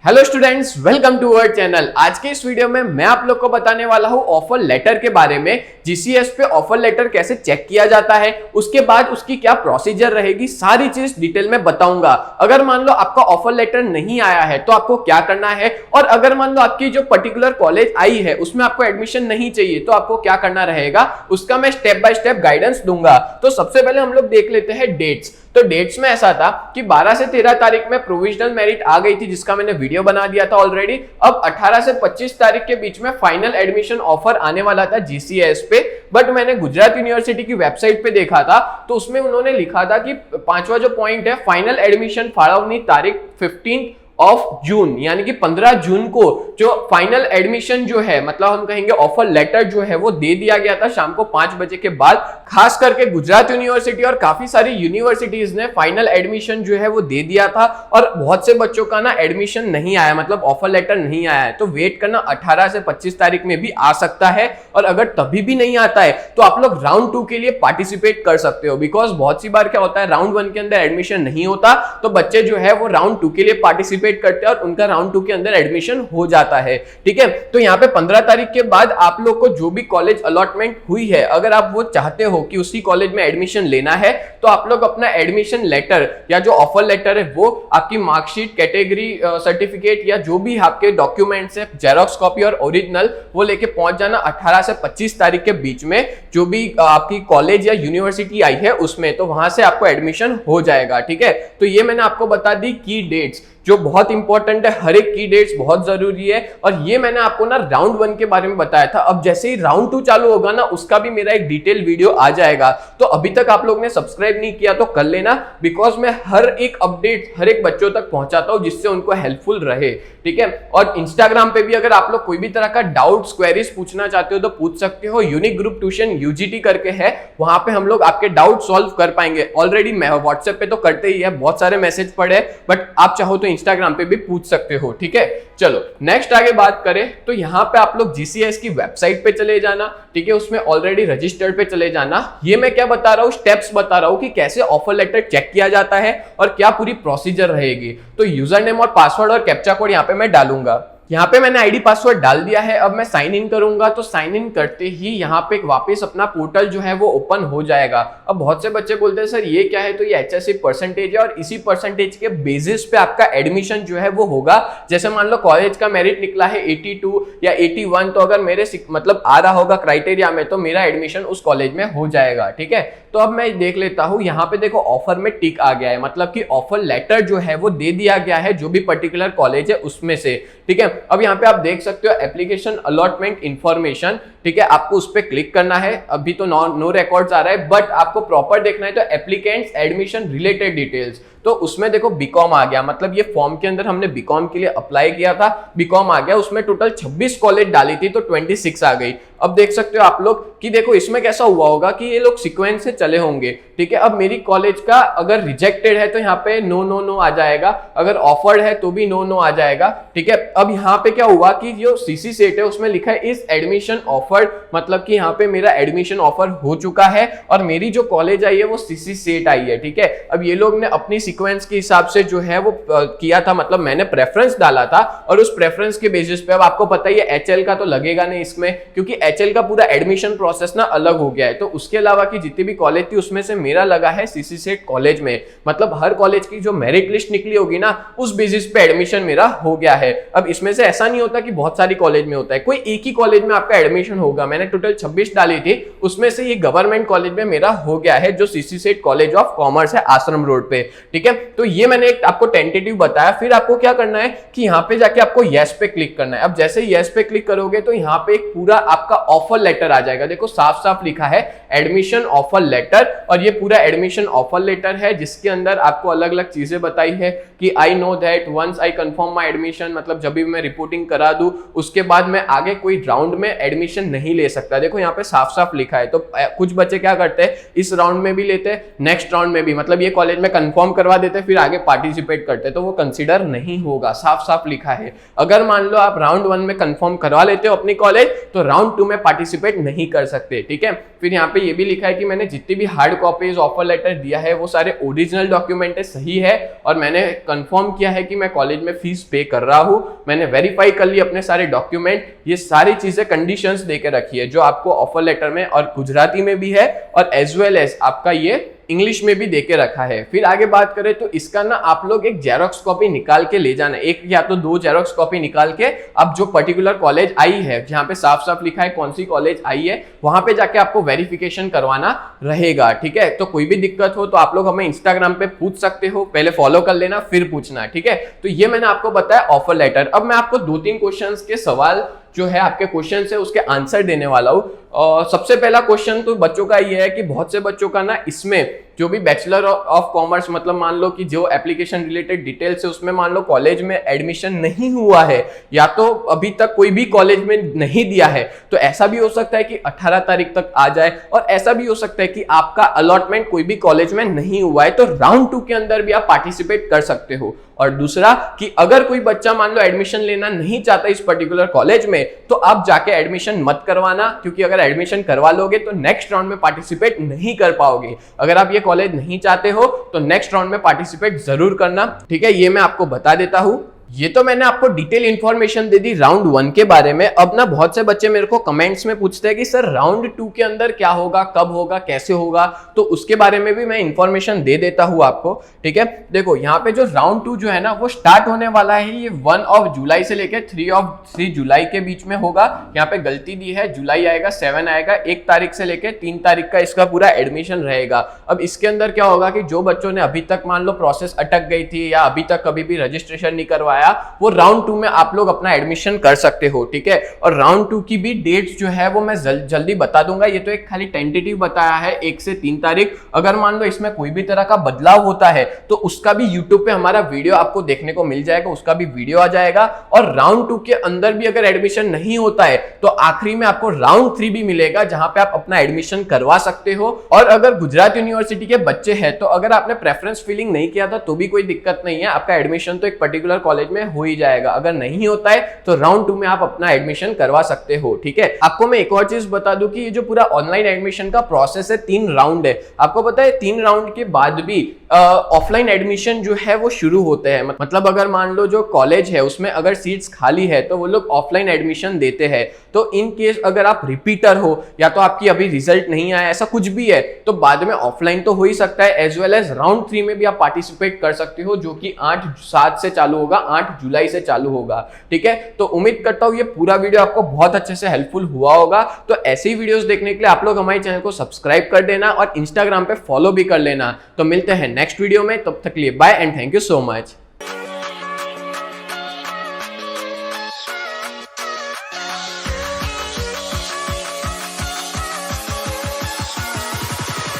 Hello students, welcome to our channel. आज के इस वीडियो में मैं आप लोग को बताने वाला हूं ऑफर लेटर के बारे में। जीसीएस पे ऑफर लेटर कैसे चेक किया जाता है, उसके बाद उसकी क्या प्रोसीजर रहेगी, सारी चीज डिटेल में बताऊंगा। अगर मान लो आपका ऑफर लेटर नहीं आया है तो आपको क्या करना है, और अगर मान लो आपकी जो पर्टिकुलर कॉलेज आई है उसमें आपको एडमिशन नहीं चाहिए तो आपको क्या करना रहेगा, उसका मैं स्टेप बाय स्टेप गाइडेंस दूंगा। तो सबसे पहले हम लोग देख लेते हैं डेट्स। तो डेट्स में ऐसा था कि 12 से 13 तारीख में प्रोविजनल मेरिट आ गई थी, जिसका मैंने वीडियो बना दिया था ऑलरेडी। अब 18 से 25 तारीख के बीच में फाइनल एडमिशन ऑफर आने वाला था जीसीएस पे, बट मैंने गुजरात यूनिवर्सिटी की वेबसाइट पे देखा था तो उसमें उन्होंने लिखा था कि पांचवा जो पॉइंट है, फाइनल एडमिशन फाळवनी तारीख 15 ऑफ जून, यानी कि 15 जून को जो फाइनल एडमिशन जो है, मतलब हम कहेंगे ऑफर लेटर जो है वो दे दिया गया था शाम को 5 बजे के बाद। खास करके गुजरात यूनिवर्सिटी और काफी सारी यूनिवर्सिटीज ने फाइनल एडमिशन जो है वो दे दिया था, और बहुत से बच्चों का ना एडमिशन नहीं आया, मतलब ऑफर लेटर नहीं आया है। तो वेट करना 18 से 25 तारीख में भी आ सकता है, और अगर तभी भी नहीं आता है तो आप लोग राउंड 2 के लिए पार्टिसिपेट कर सकते हो। बिकॉज बहुत सी बार क्या होता है, राउंड 1 के अंदर एडमिशन नहीं होता तो बच्चे जो है वो राउंड 2 के लिए पार्टिसिपेट करते हैं और उनका राउंड 2 के अंदर एडमिशन हो जाता है। ठीक है, तो यहाँ पे 15 तारीख के बाद आप लोग को जो भी कॉलेज अलॉटमेंट हुई है, अगर आप वो चाहते हो कि उसी कॉलेज में एडमिशन लेना है तो आप लोग अपना एडमिशन लेटर या जो ऑफर लेटर है वो आपकी मार्कशीट, कैटेगरी सर्टिफिकेट या जो भी आपके डॉक्यूमेंट्स है, जेरॉक्स कॉपी और ओरिजिनल, वो लेके पहुंच जाना 18 से 25 तारीख के बीच में। जो भी आपकी कॉलेज या यूनिवर्सिटी आई है उसमें, तो वहां से आपको एडमिशन हो जाएगा। ठीक है, तो ये मैंने आपको बता दी की डेट्स जो बहुत इंपॉर्टेंट है, हर एक की डेट्स बहुत जरूरी है। और ये मैंने आपको ना राउंड 1 के बारे में बताया था। अब जैसे ही राउंड 2 चालू होगा ना, उसका भी मेरा एक डिटेल वीडियो आ जाएगा। तो अभी तक आप लोग ने सब्सक्राइब नहीं किया तो कर लेना, बिकॉज मैं हर एक अपडेट हर एक बच्चों तक पहुंचाता हूं जिससे उनको हेल्पफुल रहे। ठीक है, और इंस्टाग्राम पे भी अगर आप लोग कोई भी तरह का डाउट्स, क्वेरीज पूछना चाहते हो तो पूछ सकते हो। यूनिक ग्रुप ट्यूशन यूजीटी करके है, वहां पे हम लोग आपके डाउट सॉल्व कर पाएंगे। ऑलरेडी मैं व्हाट्सएप पे तो करते ही है, बहुत सारे मैसेज पड़े, बट आप चाहो तो इंस्टाग्राम पे भी पूछ सकते हो। ठीक है, चलो नेक्स्ट आगे बात करें तो यहाँ पे आप लोग जीसीएस की वेबसाइट पे चले जाना। ठीक है, उसमें ऑलरेडी रजिस्टर्ड पे चले जाना। ये मैं क्या बता रहा हूँ, स्टेप्स बता रहा हूँ कि कैसे ऑफर लेटर चेक किया जाता है और क्या पूरी प्रोसीजर रहेगी। तो यूजर नेम और पासवर्ड और कैप्चा कोड यहाँ पे मैं डालूंगा। यहाँ पे मैंने आईडी पासवर्ड डाल दिया है। अब मैं साइन इन करूंगा, तो साइन इन करते ही यहाँ पे वापस अपना पोर्टल जो है वो ओपन हो जाएगा। अब बहुत से बच्चे बोलते हैं सर ये क्या है, तो ये एचएससी परसेंटेज है और इसी परसेंटेज के बेसिस पे आपका एडमिशन जो है वो होगा। जैसे मान लो कॉलेज का मेरिट निकला है 82 या 81, तो अगर मेरे मतलब आ रहा होगा क्राइटेरिया में तो मेरा एडमिशन उस कॉलेज में हो जाएगा। ठीक है, तो अब मैं देख लेता हूं, यहाँ पे देखो ऑफर में टिक आ गया है, मतलब कि ऑफर लेटर जो है वो दे दिया गया है जो भी पर्टिकुलर कॉलेज है उसमें से। ठीक है, अब यहाँ पे आप देख सकते हो एप्लीकेशन अलॉटमेंट इंफॉर्मेशन। ठीक है, आपको उस पर क्लिक करना है। अभी तो नो रिकॉर्ड्स आ रहा है, बट आपको प्रॉपर देखना है तो एप्लीकेंट्स एडमिशन रिलेटेड डिटेल्स, तो उसमें देखो बीकॉम आ गया। मतलब ये फॉर्म के अंदर हमने बीकॉम के लिए अप्लाई किया था, बीकॉम आ गया। उसमें टोटल 26 कॉलेज डाली थी तो 26 आ गई। अब देख सकते हो आप लोग कि देखो इसमें कैसा हुआ होगा कि ये लोग सीक्वेंस से चले होंगे। ठीक है, अब मेरी कॉलेज का अगर रिजेक्टेड है तो यहाँ पे नो नो नो आ जाएगा, अगर ऑफर्ड है तो भी नो नो आ जाएगा। ठीक है, अब यहाँ पे क्या हुआ कि जो सीसी सेट है उसमें लिखा है इस एडमिशन ऑफर्ड, मतलब कि यहाँ पे मेरा एडमिशन ऑफर हो चुका है और मेरी जो कॉलेज आई है वो सीसी सेट आई है। ठीक है, अब ये लोग ने अपनी सीक्वेंस के हिसाब से जो है वो किया था, मतलब मैंने प्रेफरेंस डाला था और उस प्रेफरेंस के बेसिस पे, अब आपको पता ही है एचएल का तो लगेगा नहीं इसमें, क्योंकि एचएल का पूरा एडमिशन प्रोसेस ना अलग हो गया है। तो उसके अलावा की जितनी भी कॉलेज थी उसमें से मेरा लगा है सीसी सेट कॉलेज में, मतलब हर कॉलेज की जो मेरिट लिस्ट निकली होगी ना उस बेसिस पे एडमिशन मेरा हो गया है। अब इसमें से ऐसा नहीं होता कि बहुत सारी कॉलेज में होता है, कोई एक ही कॉलेज में आपका एडमिशन होगा। मैंने टोटल 26 डाली थी, उसमें से ये गवर्नमेंट कॉलेज में मेरा हो गया है जो CC set college of commerce है आश्रम रोड पे। ठीक है, तो ये मैंने एक आपको टेंटेटिव बताया। फिर आपको क्या करना है कि यहाँ पे जाके आपको यस पे क्लिक करना है। अब जैसे यस पे क्लिक करोगे तो यहाँ पे एक पूरा आपका ऑफर लेटर आ जाएगा। देखो साफ साफ लिखा है एडमिशन ऑफर लेटर, और ये पूरा एडमिशन ऑफर लेटर है जिसके अंदर आपको अलग अलग चीजें बताई है कि I know that once I confirm my admission, मतलब जब भी मैं रिपोर्टिंग करा दूं उसके बाद मैं आगे कोई राउंड में एडमिशन नहीं ले सकता। देखो यहाँ पे साफ साफ लिखा है। तो कुछ बच्चे क्या करते हैं, इस राउंड में भी लेते हैं, नेक्स्ट राउंड में भी, मतलब ये कॉलेज में कंफर्म करवा देते फिर आगे पार्टिसिपेट करते, तो वो कंसिडर नहीं होगा, साफ साफ लिखा है। अगर मान लो आप राउंड 1 में कंफर्म करवा लेते हो अपनी कॉलेज, तो राउंड 2 में पार्टिसिपेट नहीं कर सकते, ठीक है। फिर यहाँ पे ये भी लिखा है कि मैंने जितनी भी हार्ड कॉपीज ऑफर लेटर दिया है वो सारे ओरिजिनल डॉक्यूमेंट है, सही है, और मैंने कंफर्म किया है कि मैं कॉलेज में फीस पे कर रहा हूं, मैंने वेरीफाई कर ली अपने सारे डॉक्यूमेंट, ये सारी चीजें कंडीशंस देके रखी है जो आपको ऑफर लेटर में और गुजराती में भी है और एज वेल एज आपका ये इंग्लिश में भी देके रखा है। फिर आगे बात करें तो इसका ना आप लोग एक जेरोक्स कॉपी निकाल के ले जाना, एक या तो 2 जेरोक्स कॉपी निकाल के अब जो पर्टिकुलर कॉलेज आई है, जहां पे साफ साफ लिखा है कौन सी कॉलेज आई है, वहां पे जाके आपको वेरिफिकेशन करवाना रहेगा, ठीक है। तो कोई भी दिक्कत हो तो आप लोग हमें इंस्टाग्राम पे पूछ सकते हो, पहले फॉलो कर लेना फिर पूछना, ठीक है। तो ये मैंने आपको बताया ऑफर लेटर। अब मैं आपको 2-3 क्वेश्चंस के सवाल जो है आपके क्वेश्चन है उसके आंसर देने वाला हूं। और सबसे पहला क्वेश्चन तो बच्चों का ये है कि बहुत से बच्चों का ना इसमें जो भी बैचलर ऑफ कॉमर्स, मतलब मान लो कि जो एप्लीकेशन रिलेटेड डिटेल्स है उसमें मान लो कॉलेज में एडमिशन नहीं हुआ है या तो अभी तक कोई भी कॉलेज में नहीं दिया है, तो ऐसा भी हो सकता है कि 18 तारीख तक आ जाए, और ऐसा भी हो सकता है कि आपका अलॉटमेंट कोई भी कॉलेज में नहीं हुआ है, तो राउंड 2 के अंदर भी आप पार्टिसिपेट कर सकते हो। और दूसरा कि अगर कोई बच्चा मान लो एडमिशन लेना नहीं चाहता इस पर्टिकुलर कॉलेज में, तो आप जाके एडमिशन मत करवाना, क्योंकि अगर एडमिशन करवा लोगे तो नेक्स्ट राउंड में पार्टिसिपेट नहीं कर पाओगे। अगर आप ये कॉलेज नहीं चाहते हो तो नेक्स्ट राउंड में पार्टिसिपेट जरूर करना, ठीक है। ये मैं आपको बता देता हूं। ये तो मैंने आपको डिटेल इंफॉर्मेशन दे दी राउंड 1 के बारे में। अब ना बहुत से बच्चे मेरे को कमेंट्स में पूछते हैं कि सर राउंड 2 के अंदर क्या होगा, कब होगा, कैसे होगा, तो उसके बारे में भी मैं इंफॉर्मेशन दे देता हूं आपको, ठीक है। देखो यहाँ पे जो राउंड 2 जो है ना वो स्टार्ट होने वाला है, ये 1 जुलाई से लेकर 3 जुलाई के बीच में होगा। यहाँ पे गलती दी है, जुलाई आएगा, 7 आएगा, 1 तारीख से लेकर 3 तारीख का इसका पूरा एडमिशन रहेगा। अब इसके अंदर क्या होगा कि जो बच्चों ने अभी तक मान लो प्रोसेस अटक गई थी या अभी तक कभी भी रजिस्ट्रेशन नहीं करवाया, वो राउंड 2 में आप लोग अपना एडमिशन कर सकते हो, ठीक है। और राउंड 2 की भी डेट्स जो है वो मैं जल्दी बता दूंगा, ये तो एक खाली टेंटेटिव बताया है 1 से 3 तारीख। अगर मान लो इसमें कोई भी तरह का बदलाव होता है तो उसका भी यूट्यूब पे हमारा वीडियो आपको देखने को मिल जाएगा, उसका भी वीडियो आ जाएगा। और राउंड 2 के अंदर भी अगर एडमिशन नहीं होता है तो आखिरी में आपको राउंड 3 भी मिलेगा, जहां पे आप अपना एडमिशन करवा सकते हो। और अगर गुजरात यूनिवर्सिटी के बच्चे हैं तो अगर आपने प्रेफरेंस फिलिंग नहीं किया था तो भी कोई दिक्कत नहीं है, आपका एडमिशन तो एक पर्टिकुलर कॉलेज में हो ही जाएगा। अगर नहीं होता है तो राउंड 2 में आप अपना एडमिशन करवा सकते हो, ठीक है। आपको मैं एक और चीज बता दूं कि ये जो पूरा ऑनलाइन एडमिशन का प्रोसेस है 3 राउंड है। आपको पता है 3 राउंड के बाद भी ऑफलाइन एडमिशन जो है वो शुरू होते हैं। मतलब अगर मान लो जो कॉलेज है उसमें अगर सीट्स खाली है तो वो लोग ऑफलाइन एडमिशन देते हैं। तो इन केस अगर आप रिपीटर हो या तो आपकी अभी रिजल्ट नहीं आया, ऐसा कुछ भी है, तो बाद में ऑफलाइन तो हो ही सकता है, एज वेल एज राउंड 3 में भी आप पार्टिसिपेट कर सकते हो, जो कि 8/7 से चालू होगा, 8 जुलाई से चालू होगा, ठीक है। तो उम्मीद करता हूं ये पूरा वीडियो आपको बहुत अच्छे से हेल्पफुल हुआ होगा। तो ऐसे ही वीडियोस देखने के लिए आप लोग हमारे चैनल को सब्सक्राइब कर देना और इंस्टाग्राम पे फॉलो भी कर लेना। तो मिलते हैं नेक्स्ट वीडियो में, तब तक के लिए bye and thank you so much.